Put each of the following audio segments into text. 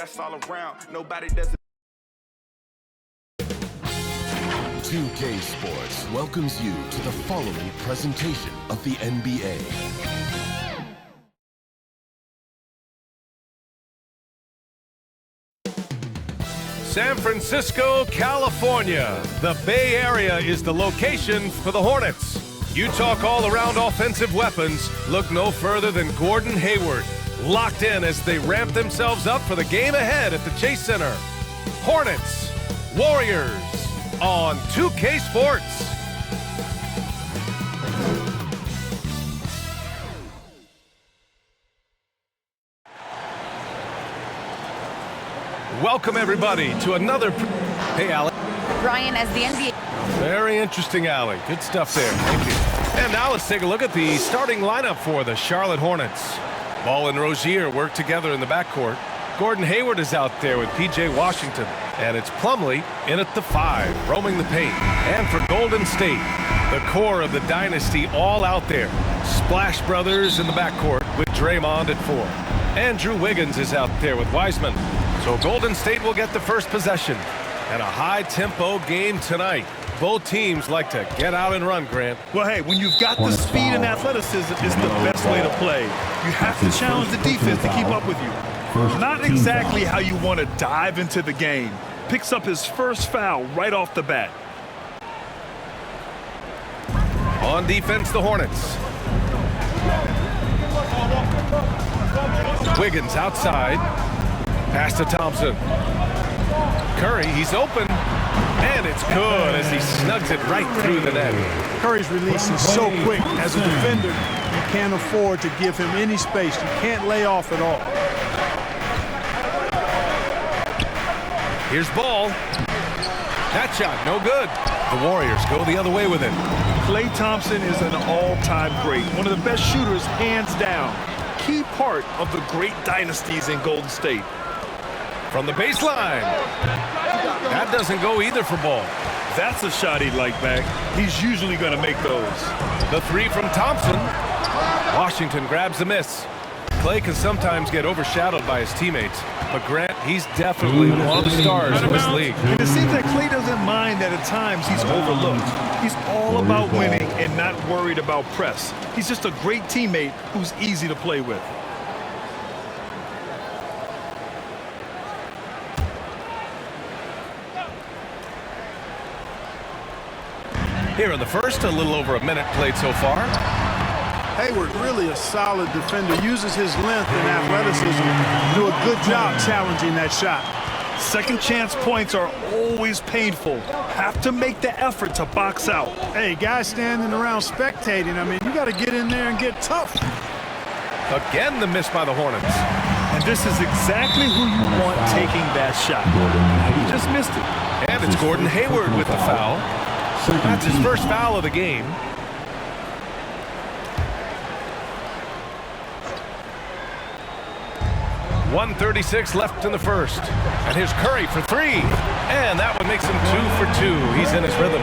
that's all around. Nobody does it. 2K Sports welcomes you to the following presentation of the NBA. San Francisco, California. The Bay Area is the location for the Hornets. You talk all-around offensive weapons, look no further than Gordon Hayward, locked in as they ramp themselves up for the game ahead at the Chase Center. Hornets, Warriors on 2K Sports. Welcome, everybody, to another... Hey, Alec. Ryan, as the NBA... Very interesting, Alec. Good stuff there. Thank you. And now let's take a look at the starting lineup for the Charlotte Hornets. Ball and Rozier work together in the backcourt. Gordon Hayward is out there with P.J. Washington. And it's Plumlee in at the 5, roaming the paint. And for Golden State, the core of the dynasty all out there. Splash Brothers in the backcourt with Draymond at 4. Andrew Wiggins is out there with Wiseman. So Golden State will get the first possession. And a high-tempo game tonight. Both teams like to get out and run, Grant. Well, hey, when you've got the speed and athleticism, it's the best way to play. You have to challenge the defense to keep up with you. Not exactly how you want to dive into the game. Picks up his first foul right off the bat. On defense, the Hornets. Wiggins outside. Pass to Thompson. Curry, he's open. And it's good as he snugs it right through the net. Curry's release is so quick. As a defender, you can't afford to give him any space. You can't lay off at all. Here's Ball. That shot, no good. The Warriors go the other way with it. Klay Thompson is an all-time great. One of the best shooters, hands down. Key part of the great dynasties in Golden State. From the baseline. That doesn't go either for Ball. That's a shot he'd like back. He's usually going to make those. The 3 from Thompson. Washington grabs the miss. Klay can sometimes get overshadowed by his teammates, but Grant, he's definitely one of the stars of this league. And it seems like Klay doesn't mind that at times he's overlooked. He's all about winning and not worried about press. He's just a great teammate who's easy to play with. Here in the first, a little over a minute played so far. Hayward, really a solid defender, uses his length and athleticism to do a good job challenging that shot. Second chance points are always painful. Have to make the effort to box out. Hey, guys standing around spectating, I mean, you got to get in there and get tough. Again, the miss by the Hornets. And this is exactly who you want taking that shot. He just missed it. And it's Gordon Hayward with the foul. That's his first foul of the game. .136 left in the first. And here's Curry for 3. And that one makes him 2 for 2. He's in his rhythm.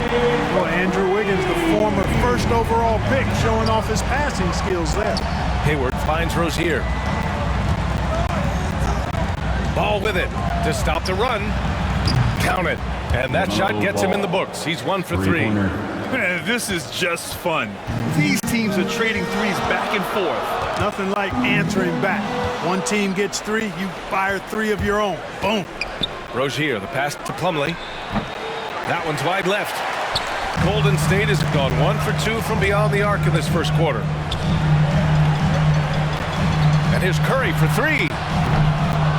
Well, Andrew Wiggins, the former first overall pick, showing off his passing skills there. Hayward finds Rozier. Ball with it to stop the run. Count it. And that shot gets him in the books. He's 1 for 3. Man, this is just fun. These teams are trading threes back and forth. Nothing like answering back. One team gets 3, you fire 3 of your own. Boom. Rozier, the pass to Plumlee. That one's wide left. Golden State has gone 1 for 2 from beyond the arc in this first quarter. And here's Curry for 3.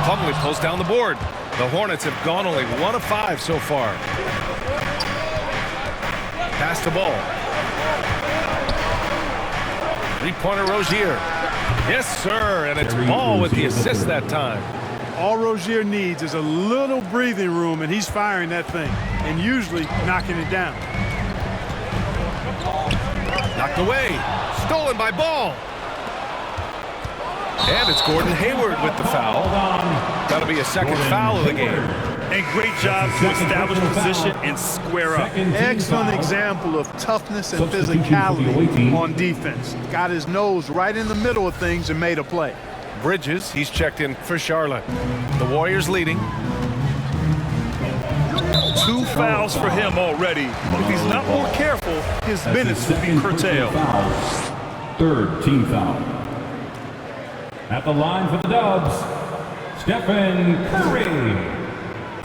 Plumlee pulls down the board. The Hornets have gone only 1 of 5 so far. Pass the Ball. 3-pointer Rozier. Yes, sir, and it's Ball with the assist that time. All Rozier needs is a little breathing room, and he's firing that thing, and usually knocking it down. Knocked away. Stolen by Ball. And it's Gordon Hayward with the foul. That'll be a second foul of the game. And great job to establish position and square up. Excellent example of toughness and physicality on defense. Got his nose right in the middle of things and made a play. Bridges. He's checked in for Charlotte. The Warriors leading. 2 fouls for him already. If he's not more careful, his minutes will be curtailed. Third team foul. At the line for the Dubs, Stephen Curry.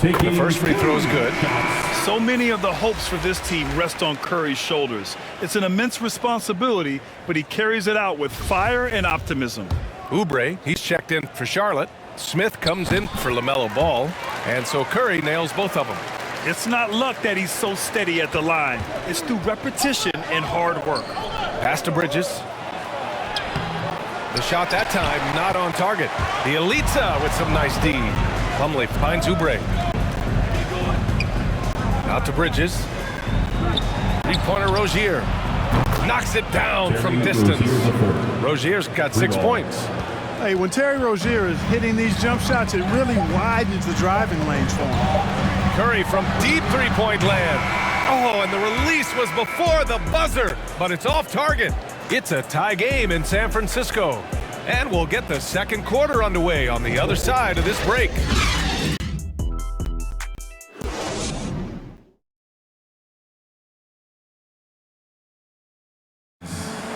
The first free throw is good. So many of the hopes for this team rest on Curry's shoulders. It's an immense responsibility, but he carries it out with fire and optimism. Oubre, he's checked in for Charlotte. Smith comes in for Lamelo Ball, and so Curry nails both of them. It's not luck that he's so steady at the line. It's through repetition and hard work. Pass to Bridges. The shot that time not on target. The Elitza with some nice D. Plumlee finds Oubre. Out to Bridges. Three-pointer Rozier. Knocks it down from distance. Rozier's got 6 points. Hey, when Terry Rozier is hitting these jump shots, it really widens the driving lanes for him. Curry from deep three-point land. Oh, and the release was before the buzzer, but it's off target. It's a tie game in San Francisco. And we'll get the second quarter underway on the other side of this break.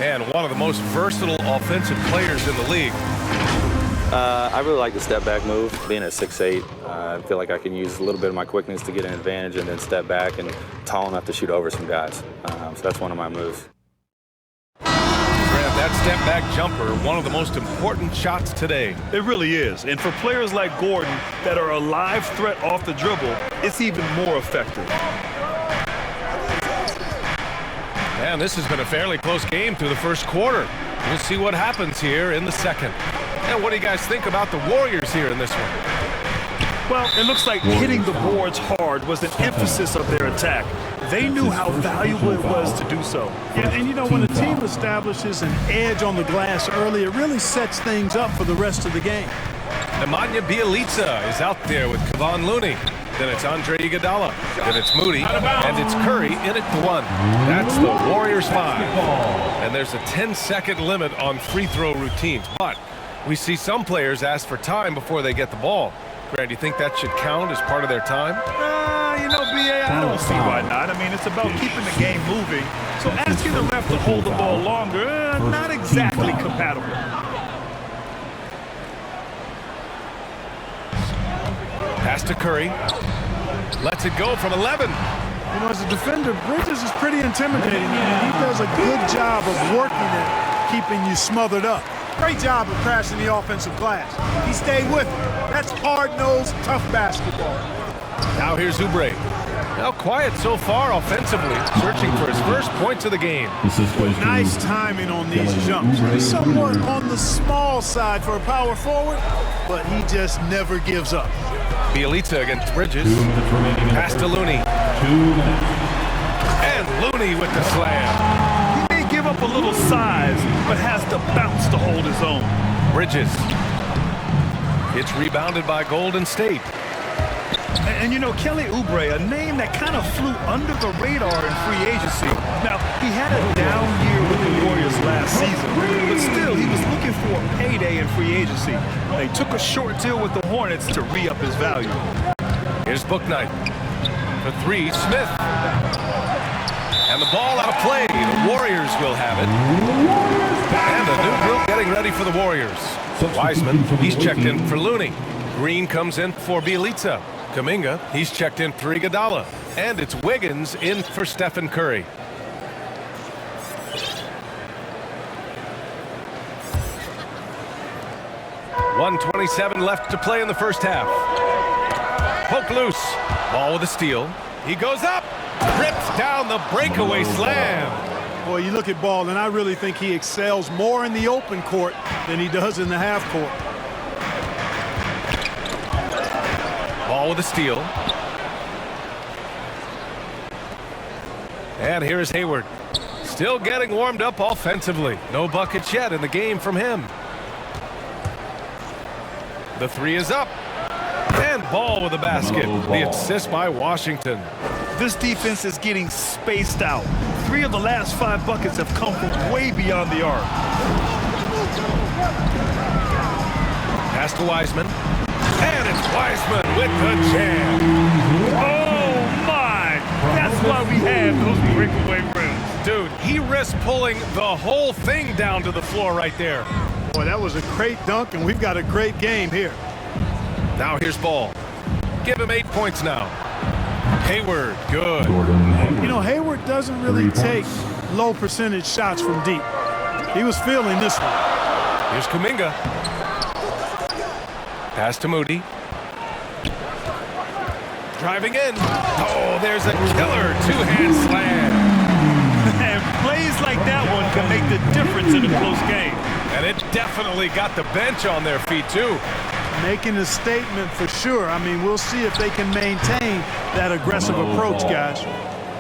And one of the most versatile offensive players in the league. I really like the step back move. Being at 6'8", I feel like I can use a little bit of my quickness to get an advantage and then step back and tall enough to shoot over some guys. So that's one of my moves. Grant, that step back jumper, one of the most important shots today. It really is. And for players like Gordon that are a live threat off the dribble, it's even more effective. And this has been a fairly close game through the first quarter. We'll see what happens here in the second. And what do you guys think about the Warriors here in this one? Well, it looks like hitting the boards hard was an emphasis of their attack. They knew how valuable it was to do so. And you know, when a team establishes an edge on the glass early, it really sets things up for the rest of the game. Nemanja Bjelica is out there with Kevon Looney. Then it's Andre Iguodala. Then it's Moody. And it's Curry in at 1. That's the Warriors 5. And there's a 10-second limit on free throw routines. But we see some players ask for time before they get the ball. Grant, do you think that should count as part of their time? You know, B.A., I don't see why not. I mean, it's about keeping the game moving. So asking the ref to hold the ball longer, not exactly compatible. Pass to Curry. Lets it go from 11. You know, as a defender, Bridges is pretty intimidating. He does a good job of working at keeping you smothered up. Great job of crashing the offensive glass. He stayed with it. That's hard-nosed, tough basketball. Now here's Oubre. Now quiet so far offensively, searching for his first points of the game. Nice timing on these jumps. He's somewhat on the small side for a power forward, but he just never gives up. Bjelica against Bridges. Pass to Looney. And Looney with the slam. He may give up a little size, but has the bounce to hold his own. Bridges. It's rebounded by Golden State. And you know, Kelly Oubre, a name that kind of flew under the radar in free agency. Now, he had a down year with the Warriors last season, but still, he was looking for a payday in free agency. They took a short deal with the Hornets to re-up his value. Here's Bouknight. For 3, Smith. And the ball out of play. The Warriors will have it. And a new group getting ready for the Warriors. Wiseman, he's checked in for Looney. Green comes in for Bjelica. Kuminga, he's checked in for Iguodala. And it's Wiggins in for Stephen Curry. .127 left to play in the first half. Poke loose. Ball with a steal. He goes up. Rips down the breakaway slam. Boy, you look at Ball, and I really think he excels more in the open court than he does in the half court. Ball with a steal. And here's Hayward. Still getting warmed up offensively. No buckets yet in the game from him. The 3 is up. And Ball with a basket. The assist by Washington. This defense is getting spaced out. 3 of the last 5 buckets have come from way beyond the arc. Pass to Wiseman. And it's Wiseman with the jam. Oh, my! That's why we have those breakaway rims. Dude, he risked pulling the whole thing down to the floor right there. Boy, that was a great dunk, and we've got a great game here. Now here's Ball. Give him 8 points now. Hayward, good. You know, Hayward doesn't really take low percentage shots from deep. He was feeling this one. Here's Kuminga. Pass to Moody. Driving in. Oh, there's a killer two-hand slam. And plays like that one can make the difference in a close game. And it definitely got the bench on their feet, too. Making a statement for sure. I mean, we'll see if they can maintain that aggressive approach, guys.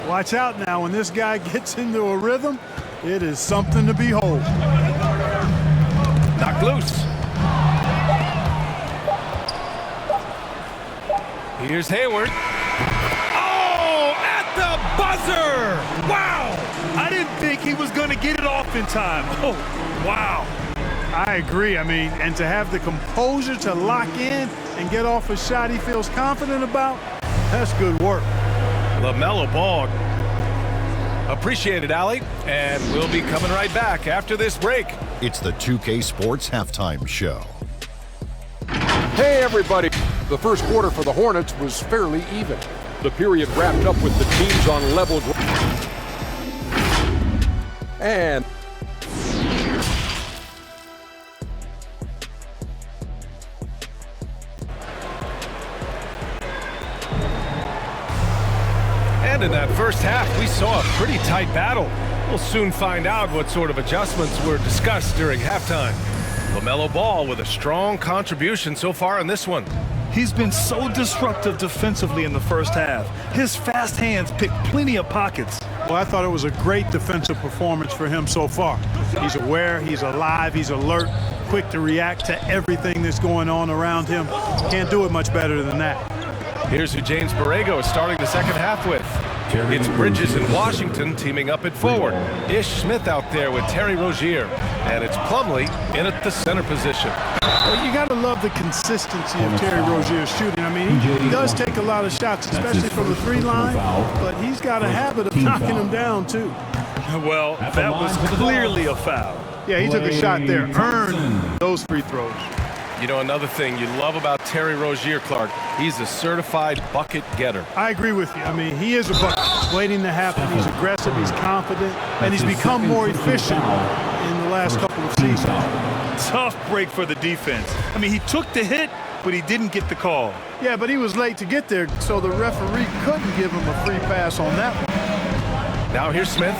Watch out now. When this guy gets into a rhythm, it is something to behold. Knocked loose. Here's Hayward. Oh, at the buzzer! Wow! I didn't think he was going to get it off in time. Oh, wow. I agree. I mean, and to have the composure to lock in and get off a shot he feels confident about, that's good work. Lamelo Ball. Appreciate it, Allie. And we'll be coming right back after this break. It's the 2K Sports Halftime Show. Hey, everybody. The first quarter for the Hornets was fairly even. The period wrapped up with the teams on level ground. And in that first half, we saw a pretty tight battle. We'll soon find out what sort of adjustments were discussed during halftime. Lamelo Ball with a strong contribution so far in this one. He's been so disruptive defensively in the first half. His fast hands pick plenty of pockets. Well, I thought it was a great defensive performance for him so far. He's aware, he's alive, he's alert, quick to react to everything that's going on around him. Can't do it much better than that. Here's who James Borrego is starting the second half with. It's Bridges and Washington teaming up at forward. Ish Smith out there with Terry Rozier. And it's Plumlee in at the center position. Well, you got to love the consistency of Terry Rozier's shooting. I mean, he does take a lot of shots, especially from the three line, but he's got a habit of knocking them down, too. Well, that was clearly a foul. Yeah, he took a shot there, earned those free throws. You know, another thing you love about Terry Rozier, Clark, he's a certified bucket getter. I agree with you. I mean, he is a bucket waiting to happen. He's aggressive, he's confident, and he's become more efficient in the last couple of seasons. Tough break for the defense. I mean, he took the hit, but he didn't get the call. Yeah, but he was late to get there, so the referee couldn't give him a free pass on that one. Now here's Smith.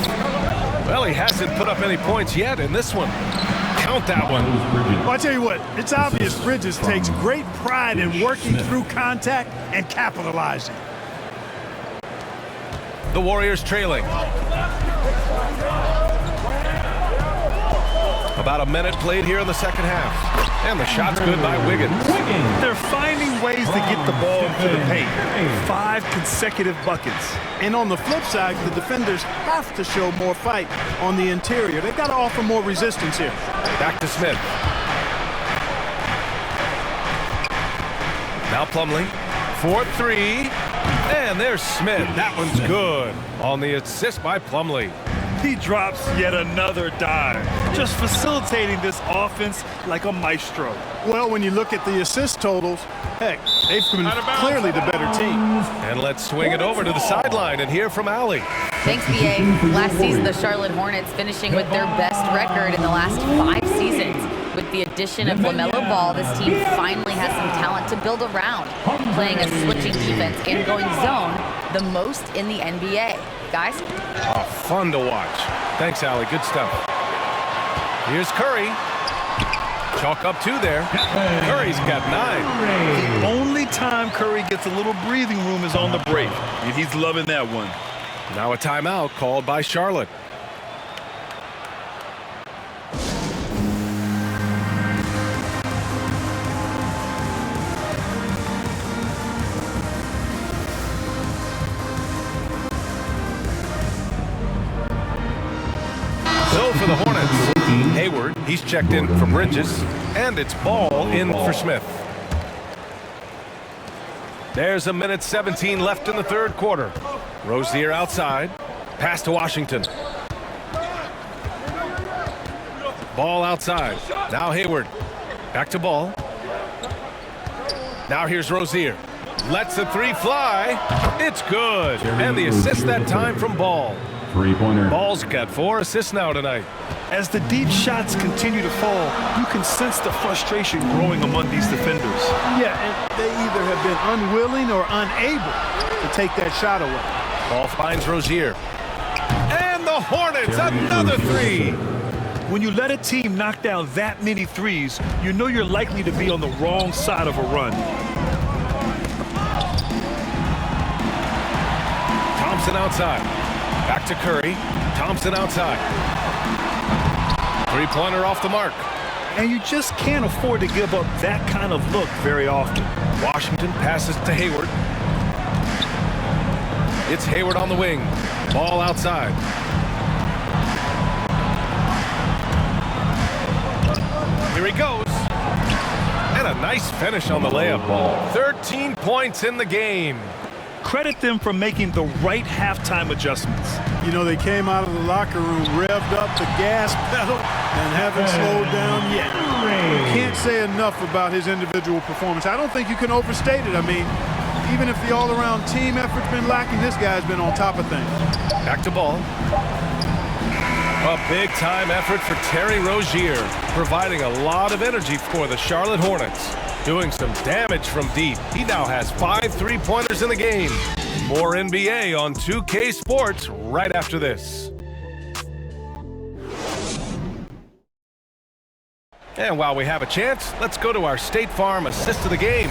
Well, he hasn't put up any points yet in this one. Count that one. Well, I tell you what, it's obvious Bridges takes great pride in working through contact and capitalizing. The Warriors trailing. About a minute played here in the second half. And the shot's good by Wiggins. They're finding ways to get the ball into the paint. 5 consecutive buckets. And on the flip side, the defenders have to show more fight on the interior. They've got to offer more resistance here. Back to Smith. Now Plumlee. 4-3. And there's Smith. That one's good. On the assist by Plumlee. He drops yet another dive, just facilitating this offense like a maestro. Well, when you look at the assist totals, heck, they've been clearly the better team. And let's swing it over to the sideline and hear from Allie. Thanks, B.A. Last season, the Charlotte Hornets finishing with their best record in the last 5 seasons. With the addition of Lamelo Ball, this team finally has some talent to build around, playing a switching defense and going zone the most in the NBA. Guys? Oh, fun to watch. Thanks, Allie. Good stuff. Here's Curry. Chalk up 2 there. Curry's got 9. The only time Curry gets a little breathing room is on the break, and he's loving that one. Now a timeout called by Charlotte. So for the Hornets, Hayward, he's checked in for Bridges. And it's Ball in for Smith. There's a minute 17 left in the third quarter. Rozier outside. Pass to Washington. Ball outside. Now Hayward. Back to Ball. Now here's Rozier. Lets the three fly. It's good. And the assist that time from Ball. Three-pointer. Ball's got 4 assists now tonight. As the deep shots continue to fall, you can sense the frustration growing among these defenders. Yeah, and they either have been unwilling or unable to take that shot away. Ball finds Rozier. And the Hornets, another three. When you let a team knock down that many threes, you know you're likely to be on the wrong side of a run. Thompson outside. Back to Curry. Thompson outside. Three-pointer off the mark. And you just can't afford to give up that kind of look very often. Washington passes to Hayward. It's Hayward on the wing. Ball outside. Here he goes. And a nice finish on the layup ball. 13 points in the game. Credit them for making the right halftime adjustments. You know, they came out of the locker room, revved up the gas pedal, and haven't slowed down yet. You can't say enough about his individual performance. I don't think you can overstate it. I mean, even if the all-around team effort's been lacking, this guy's been on top of things. Back to Ball. A big-time effort for Terry Rozier, providing a lot of energy for the Charlotte Hornets. Doing some damage from deep. He now has 5 three-pointers in the game. More NBA on 2K Sports right after this. And while we have a chance, let's go to our State Farm assist of the game.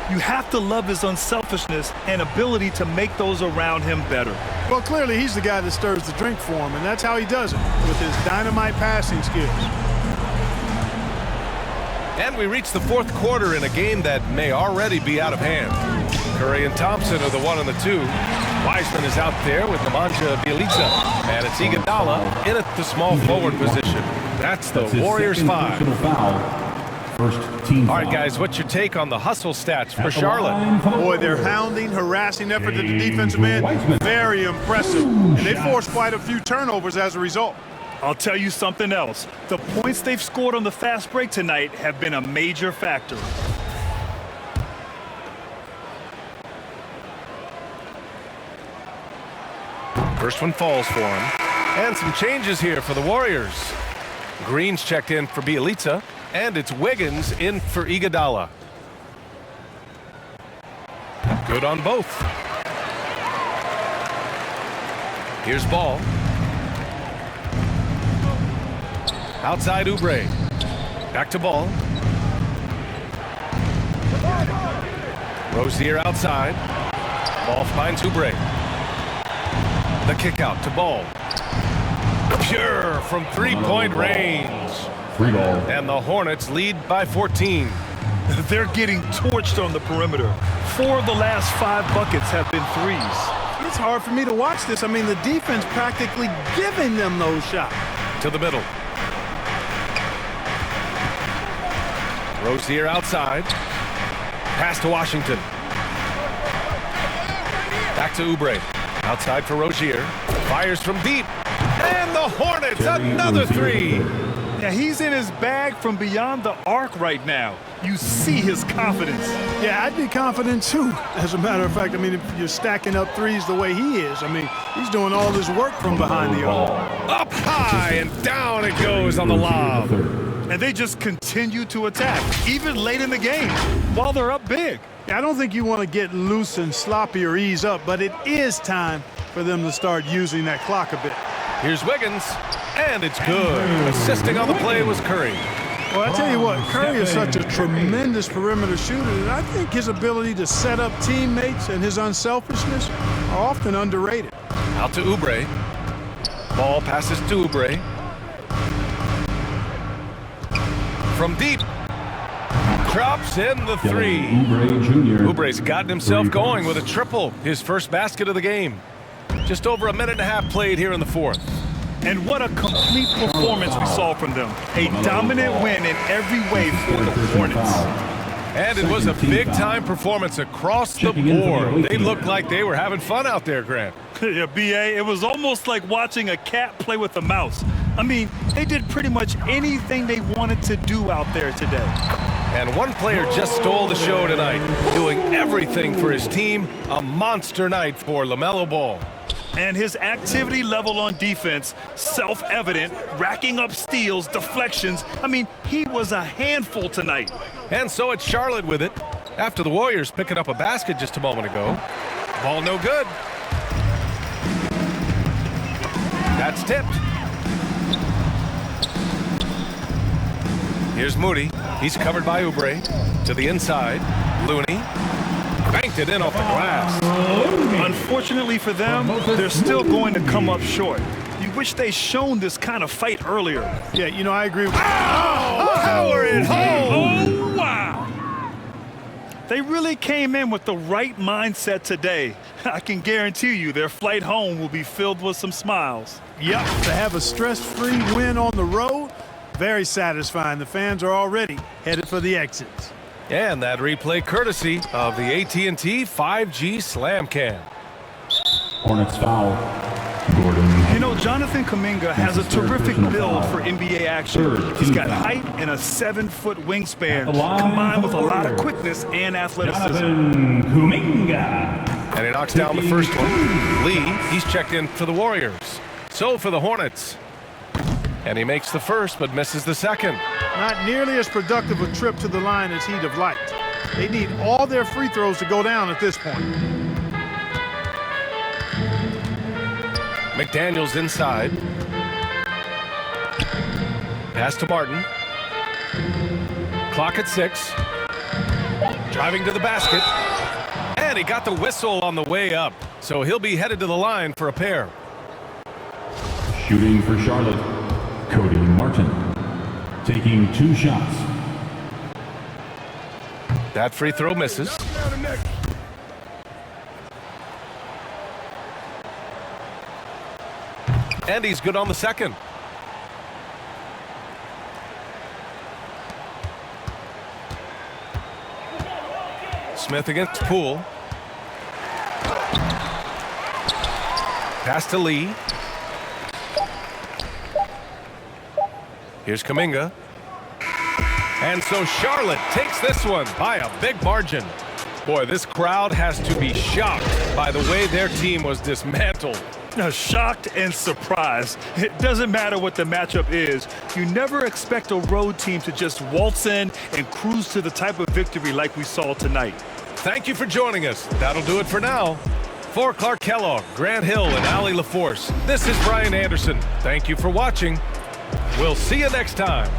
You have to love his unselfishness and ability to make those around him better. Well, clearly he's the guy that stirs the drink for him, and that's how he does it, with his dynamite passing skills. And we reach the fourth quarter in a game that may already be out of hand. Curry and Thompson are the 1 and the 2. Wiseman is out there with Nemanja Bjelica. And it's Iguodala in at the small forward position. That's the Warriors 5. First team. All right, guys, what's your take on the hustle stats for Charlotte? Boy, their hounding, harassing effort at the defensive end, very impressive. And they forced quite a few turnovers as a result. I'll tell you something else. The points they've scored on the fast break tonight have been a major factor. First one falls for him. And some changes here for the Warriors. Green's checked in for Bjelica, and it's Wiggins in for Iguodala. Good on both. Here's Ball. Outside Oubre. Back to Ball. Rozier outside. Ball finds Oubre. The kick out to Ball. Pure from three-point range. Free ball. And the Hornets lead by 14. They're getting torched on the perimeter. 4 of the last 5 buckets have been threes. It's hard for me to watch this. I mean, the defense practically giving them those shots. To the middle. Rozier outside. Pass to Washington. Back to Oubre. Outside for Rozier. Fires from deep. And the Hornets, another three. Yeah, he's in his bag from beyond the arc right now. You see his confidence. Yeah, I'd be confident too. As a matter of fact, I mean, if you're stacking up threes the way he is, I mean, he's doing all his work from behind the arc. Up high and down it goes on the lob. And they just continue to attack, even late in the game, while they're up big. I don't think you want to get loose and sloppy or ease up, but it is time for them to start using that clock a bit. Here's Wiggins, and it's good. Assisting on the play was Curry. Well, I tell you what, Curry is such a tremendous perimeter shooter, and I think his ability to set up teammates and his unselfishness are often underrated. Out to Oubre. Ball passes to Oubre. From deep. Drops in the three. Oubre's gotten himself going with a triple, his first basket of the game. Just over a minute and a half played here in the fourth. And what a complete performance we saw from them. A dominant win in every way for the Hornets. And it was a big-time performance across the board. They looked like they were having fun out there, Grant. Yeah, B.A., it was almost like watching a cat play with a mouse. I mean, they did pretty much anything they wanted to do out there today. And one player just stole the show tonight, doing everything for his team. A monster night for Lamelo Ball. And his activity level on defense, self-evident, racking up steals, deflections. I mean, he was a handful tonight. And so it's Charlotte with it. After the Warriors picking up a basket just a moment ago. Ball no good. That's tipped. Here's Moody. He's covered by Oubre. To the inside. Looney. Banked it in off the glass. Unfortunately for them, they're still going to come up short. You wish they shown this kind of fight earlier. Yeah, you know, I agree with you. Howard home! Oh, wow! They really came in with the right mindset today. I can guarantee you their flight home will be filled with some smiles. Yep, to have a stress-free win on the road, very satisfying. The fans are already headed for the exits. And that replay courtesy of the AT&T 5G Slam Cam. Hornets foul. Gordon. You know, Jonathan Kuminga has a terrific build for NBA action. He's got height and a 7-foot wingspan, combined with a lot of quickness and athleticism. Kuminga. And he knocks down the first one. Lee, he's checked in for the Warriors. So for the Hornets. And he makes the first, but misses the second. Not nearly as productive a trip to the line as he'd have liked. They need all their free throws to go down at this point. McDaniels inside. Pass to Martin. Clock at 6. Driving to the basket. And he got the whistle on the way up. So he'll be headed to the line for a pair. Shooting for Charlotte, Cody Martin. Taking 2 shots. That free throw misses. And he's good on the second. Smith against Poole. Pass to Lee. Here's Kuminga. And so Charlotte takes this one by a big margin. Boy, this crowd has to be shocked by the way their team was dismantled. Shocked and surprised. It doesn't matter what the matchup is. You never expect a road team to just waltz in and cruise to the type of victory like we saw tonight. Thank you for joining us. That'll do it for now. For Clark Kellogg, Grant Hill, and Allie LaForce, this is Brian Anderson. Thank you for watching. We'll see you next time.